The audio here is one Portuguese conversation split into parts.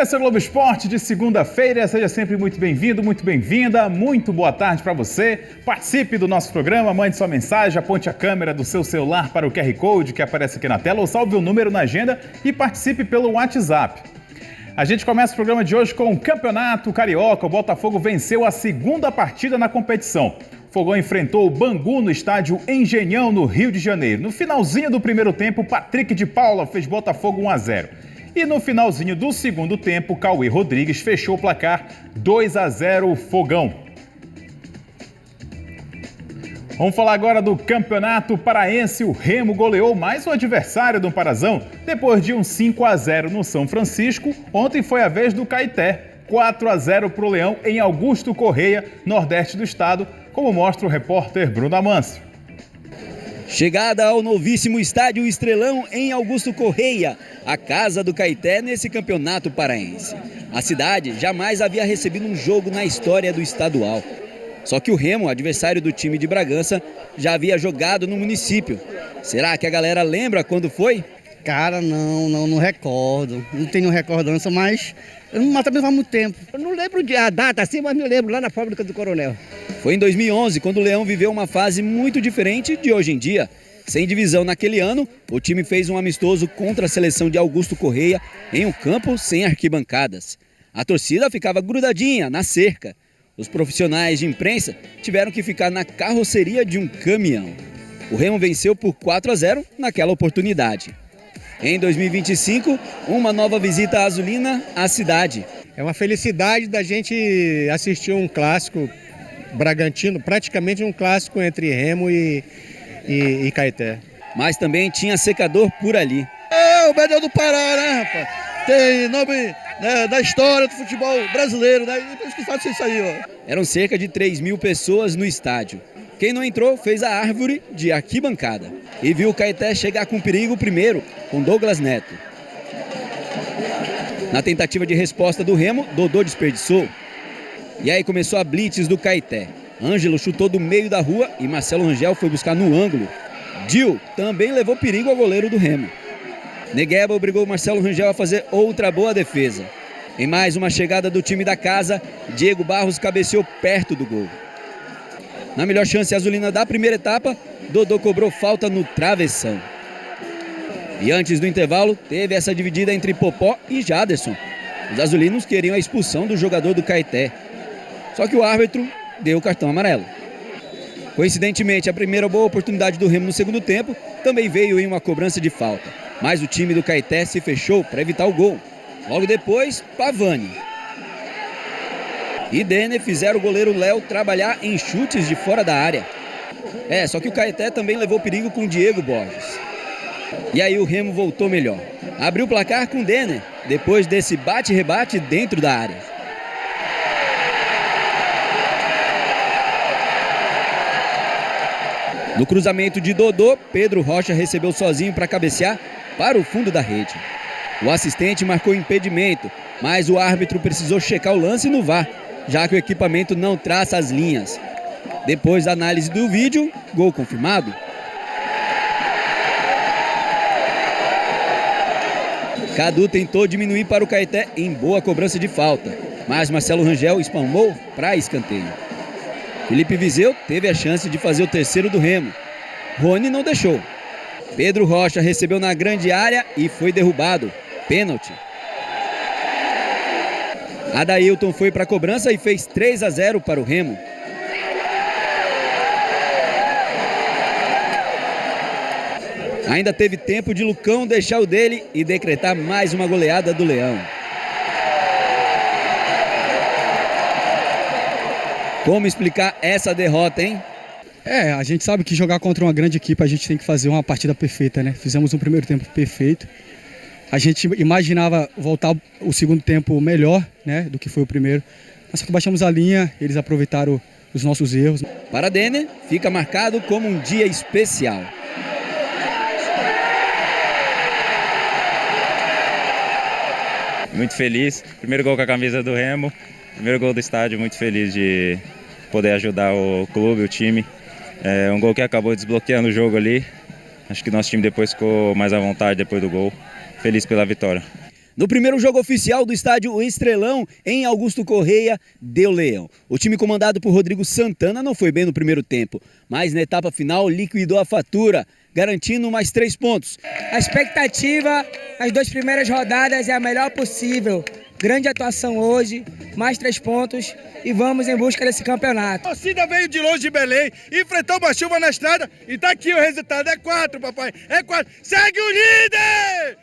Esse é o Globo Esporte de segunda-feira. Seja sempre muito bem-vindo, muito bem-vinda. Muito boa tarde para você. Participe do nosso programa, mande sua mensagem, aponte a câmera do seu celular para o QR Code que aparece aqui na tela ou salve o número na agenda e participe pelo WhatsApp. A gente começa o programa de hoje com o Campeonato Carioca. O Botafogo venceu a segunda partida na competição. O Fogão enfrentou o Bangu no estádio Engenhão, no Rio de Janeiro. No finalzinho do primeiro tempo, Patrick de Paula fez Botafogo 1-0. E no finalzinho do segundo tempo, Cauê Rodrigues fechou o placar 2-0 Fogão. Vamos falar agora do Campeonato Paraense. O Remo goleou mais um adversário do Parazão. Depois de um 5-0 no São Francisco, ontem foi a vez do Caeté. 4-0 para o Leão em Augusto Correia, nordeste do estado, como mostra o repórter Bruno Amâncio. Chegada ao novíssimo estádio Estrelão em Augusto Correia, a casa do Caeté nesse campeonato paraense. A cidade jamais havia recebido um jogo na história do estadual. Só que o Remo, adversário do time de Bragança, já havia jogado no município. Será que a galera lembra quando foi? Cara, não recordo. Não tenho recordança, mas também faz muito tempo. Eu não lembro a data assim, mas me lembro lá na fábrica do Coronel. Foi em 2011, quando o Leão viveu uma fase muito diferente de hoje em dia. Sem divisão naquele ano, o time fez um amistoso contra a seleção de Augusto Correia em um campo sem arquibancadas. A torcida ficava grudadinha na cerca. Os profissionais de imprensa tiveram que ficar na carroceria de um caminhão. O Remo venceu por 4-0 naquela oportunidade. Em 2025, uma nova visita azulina à cidade. É uma felicidade da gente assistir um clássico bragantino, praticamente um clássico entre Remo e Caeté. Mas também tinha secador por ali. É o Bedel do Pará, né, rapaz? Tem nome, né, da história do futebol brasileiro, né? E por isso que faz isso aí, ó. Eram cerca de 3.000 pessoas no estádio. Quem não entrou fez a árvore de arquibancada e viu o Caeté chegar com perigo primeiro, com Douglas Neto. Na tentativa de resposta do Remo, Dodô desperdiçou. E aí começou a blitz do Caeté. Ângelo chutou do meio da rua e Marcelo Rangel foi buscar no ângulo. Dil também levou perigo ao goleiro do Remo. Negueba obrigou Marcelo Rangel a fazer outra boa defesa. Em mais uma chegada do time da casa, Diego Barros cabeceou perto do gol. Na melhor chance azulina da primeira etapa, Dodô cobrou falta no travessão. E antes do intervalo, teve essa dividida entre Popó e Jaderson. Os azulinos queriam a expulsão do jogador do Caeté. Só que o árbitro deu o cartão amarelo. Coincidentemente, a primeira boa oportunidade do Remo no segundo tempo também veio em uma cobrança de falta. Mas o time do Caeté se fechou para evitar o gol. Logo depois, Pavani e Denner fizeram o goleiro Léo trabalhar em chutes de fora da área. Só que o Caeté também levou perigo com Diego Borges. E aí o Remo voltou melhor. Abriu o placar com Denner, depois desse bate-rebate dentro da área. No cruzamento de Dodô, Pedro Rocha recebeu sozinho para cabecear para o fundo da rede. O assistente marcou impedimento, mas o árbitro precisou checar o lance no VAR, já que o equipamento não traça as linhas. Depois da análise do vídeo, gol confirmado. Cadu tentou diminuir para o Caeté em boa cobrança de falta, mas Marcelo Rangel espalmou para escanteio. Felipe Viseu teve a chance de fazer o terceiro do Remo. Rony não deixou. Pedro Rocha recebeu na grande área e foi derrubado. Pênalti. Adailton foi para a cobrança e fez 3-0 para o Remo. Ainda teve tempo de Lucão deixar o dele e decretar mais uma goleada do Leão. Como explicar essa derrota, hein? A gente sabe que jogar contra uma grande equipe a gente tem que fazer uma partida perfeita, né? Fizemos um primeiro tempo perfeito. A gente imaginava voltar o segundo tempo melhor, né, do que foi o primeiro. Mas só que baixamos a linha, eles aproveitaram os nossos erros. Para Denner, fica marcado como um dia especial. Muito feliz. Primeiro gol com a camisa do Remo. Primeiro gol do estádio, muito feliz de poder ajudar o clube, o time. Um gol que acabou desbloqueando o jogo ali. Acho que nosso time depois ficou mais à vontade depois do gol. Feliz pela vitória. No primeiro jogo oficial do estádio Estrelão, em Augusto Correia, deu leão. O time comandado por Rodrigo Santana não foi bem no primeiro tempo, mas na etapa final liquidou a fatura, garantindo mais 3 pontos. A expectativa nas 2 primeiras rodadas é a melhor possível. Grande atuação hoje, mais 3 pontos e vamos em busca desse campeonato. A torcida veio de longe de Belém, enfrentou uma chuva na estrada e tá aqui o resultado. É 4, papai, é 4. Segue o líder!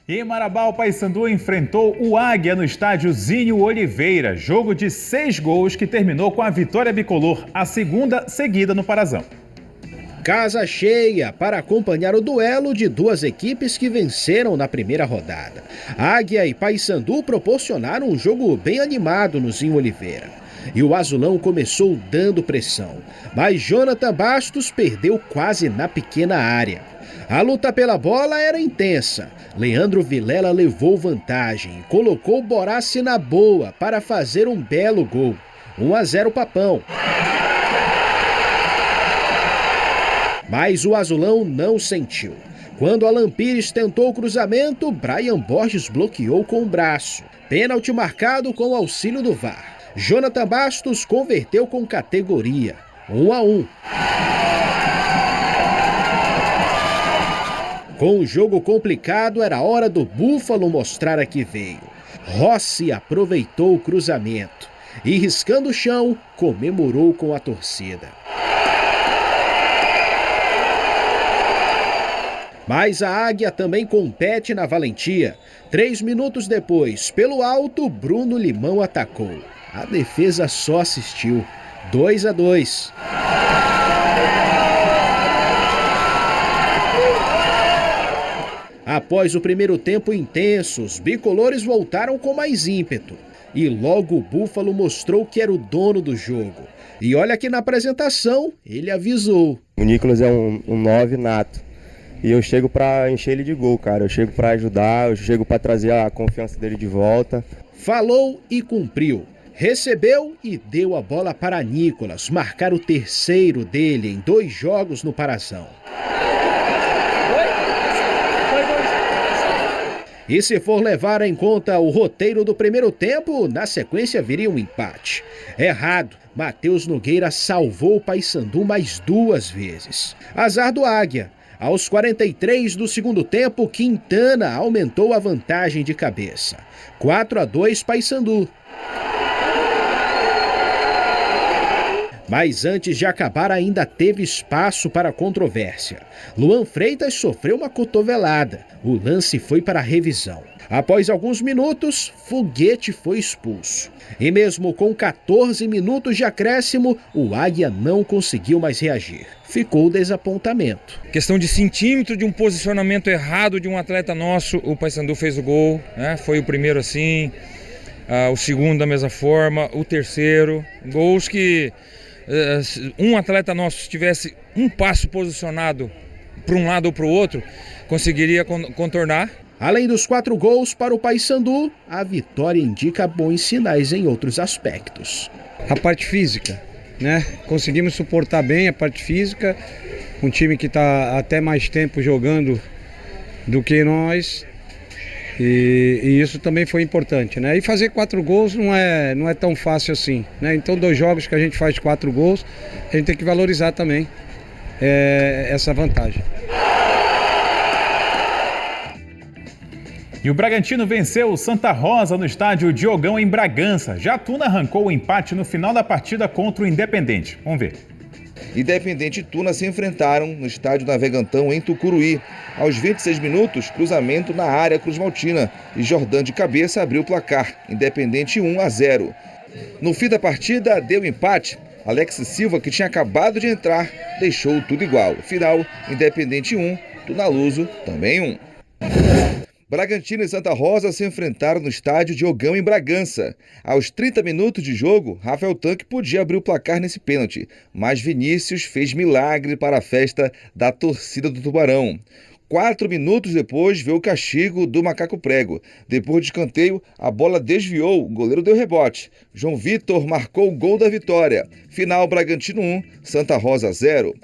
E em Marabá, o Paysandu enfrentou o Águia no estádio Zinho Oliveira. Jogo de 6 gols que terminou com a vitória bicolor, a segunda seguida no Parazão. Casa cheia para acompanhar o duelo de 2 equipes que venceram na primeira rodada. Águia e Paysandu proporcionaram um jogo bem animado no Zinho Oliveira. E o azulão começou dando pressão, mas Jonathan Bastos perdeu quase na pequena área. A luta pela bola era intensa. Leandro Vilela levou vantagem e colocou Borassi na boa para fazer um belo gol. 1-0 Papão. Mas o azulão não sentiu. Quando Alan Pires tentou o cruzamento, Brian Borges bloqueou com o braço. Pênalti marcado com o auxílio do VAR. Jonathan Bastos converteu com categoria. 1-1. Com o jogo complicado, era hora do Búfalo mostrar a que veio. Rossi aproveitou o cruzamento e, riscando o chão, comemorou com a torcida. Mas a Águia também compete na valentia. 3 minutos depois, pelo alto, Bruno Limão atacou. A defesa só assistiu. 2-2. Após o primeiro tempo intenso, os bicolores voltaram com mais ímpeto. E logo o Búfalo mostrou que era o dono do jogo. E olha que na apresentação, ele avisou. O Nicolas é um 9 nato. E eu chego pra encher ele de gol, cara. Eu chego pra ajudar, eu chego pra trazer a confiança dele de volta. Falou e cumpriu. Recebeu e deu a bola para Nicolas marcar o terceiro dele em 2 jogos no Parazão. E se for levar em conta o roteiro do primeiro tempo, na sequência viria um empate. Errado, Matheus Nogueira salvou o Paysandu mais 2 vezes. Azar do Águia. Aos 43 do segundo tempo, Quintana aumentou a vantagem de cabeça. 4-2 Paysandu. Mas antes de acabar ainda teve espaço para controvérsia. Luan Freitas sofreu uma cotovelada. O lance foi para a revisão. Após alguns minutos, Foguete foi expulso. E mesmo com 14 minutos de acréscimo, o Águia não conseguiu mais reagir. Ficou o desapontamento. Questão de centímetro de um posicionamento errado de um atleta nosso, o Paysandu fez o gol, né? Foi o primeiro assim, o segundo da mesma forma, o terceiro. Gols que um atleta nosso, se tivesse um passo posicionado para um lado ou para o outro, conseguiria contornar. Além dos 4 gols para o Paysandu, a vitória indica bons sinais em outros aspectos. A parte física, né? Conseguimos suportar bem a parte física, um time que está até mais tempo jogando do que nós, e isso também foi importante, né? E fazer 4 gols não é tão fácil assim, né? Então 2 jogos que a gente faz 4 gols, a gente tem que valorizar também essa vantagem. E o Bragantino venceu o Santa Rosa no estádio Diogão em Bragança. Já Tuna arrancou o empate no final da partida contra o Independente. Vamos ver. Independente e Tuna se enfrentaram no estádio Navegantão em Tucuruí. Aos 26 minutos, cruzamento na área Cruz-Maltina e Jordan de cabeça abriu o placar. Independente 1-0. No fim da partida, deu empate. Alex Silva, que tinha acabado de entrar, deixou tudo igual. Final, Independente 1, Tuna Luso também 1. Bragantino e Santa Rosa se enfrentaram no estádio Diogão em Bragança. Aos 30 minutos de jogo, Rafael Tanque podia abrir o placar nesse pênalti, mas Vinícius fez milagre para a festa da torcida do Tubarão. 4 minutos depois veio o castigo do Macaco Prego. Depois de escanteio, a bola desviou, o goleiro deu rebote. João Vitor marcou o gol da vitória. Final, Bragantino 1, Santa Rosa 0.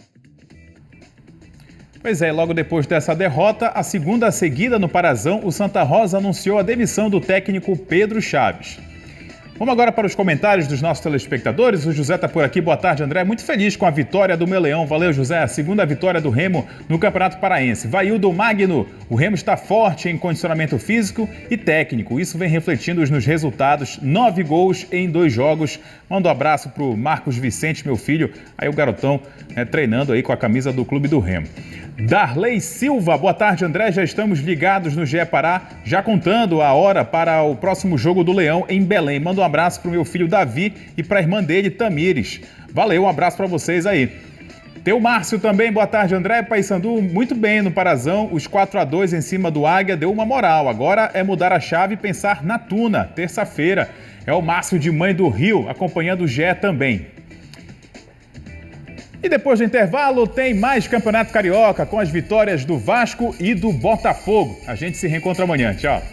Pois é, logo depois dessa derrota, a segunda seguida no Parazão, o Santa Rosa anunciou a demissão do técnico Pedro Chaves. Vamos agora para os comentários dos nossos telespectadores. O José está por aqui. Boa tarde, André. Muito feliz com a vitória do Meleão. Valeu, José. A segunda vitória do Remo no Campeonato Paraense. Vaildo Magno. O Remo está forte em condicionamento físico e técnico. Isso vem refletindo nos resultados. 9 gols em 2 jogos. Manda um abraço para o Marcos Vicente, meu filho. Aí o garotão treinando aí com a camisa do Clube do Remo. Darley Silva, boa tarde, André. Já estamos ligados no GE Pará, já contando a hora para o próximo jogo do Leão em Belém. Manda um abraço para o meu filho Davi e para a irmã dele, Tamires. Valeu, um abraço para vocês aí. Tem o Márcio também, boa tarde, André. Paysandu muito bem no Parazão, os 4-2 em cima do Águia deu uma moral. Agora é mudar a chave e pensar na Tuna, terça-feira. É o Márcio de Mãe do Rio, acompanhando o GE também. E depois do intervalo tem mais Campeonato Carioca com as vitórias do Vasco e do Botafogo. A gente se reencontra amanhã. Tchau.